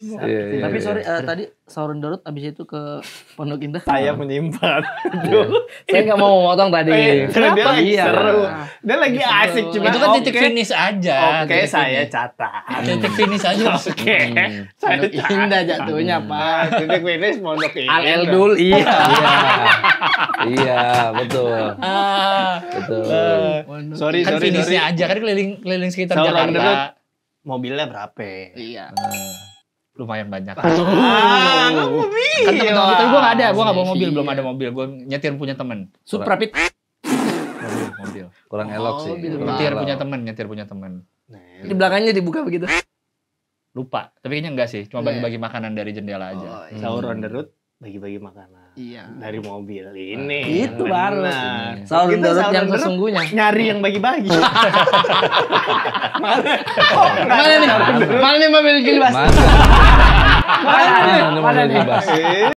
Tapi sorry tadi Sahur on the Road abis itu ke Pondok Indah. Saya menyimpan. Saya nggak mau memotong tadi. Kenapa? Dia lagi seru. Nah. Dia lagi asik cuma. Itu kan titik finish aja. Oke, saya catat. Titik finish aja. Oke. Saya Pondok Indah jatuhnya Pak. Titik finish Pondok Indah. Al Eldul iya. Iya, betul. Betul. Sorry, Kan finishnya aja kan keliling sekitar Sahur on the Road. Jakarta. Mobilnya berapa? Iya. Lumayan banyak. Nggak mobil. Kan temen-temen tapi gue nggak ada, gue nggak bawa mobil, belum ada mobil, gue nyetir punya temen. Supra Pit. Mobil. Kurang elok sih. mobil. Nyetir punya temen. Di belakangnya dibuka begitu. Lupa, tapi kayaknya enggak sih, cuma bagi-bagi makanan dari jendela aja. iya. Sahur on the Road bagi-bagi makanan. Iya. Dari mobil ini. Itu baru. Benar. Sahur on the Kita Road Sahur yang on the Road sesungguhnya. nyari yang bagi-bagi. Mana nih mobil Gilbas? Mana? Mana nih? Mana mobil bebas?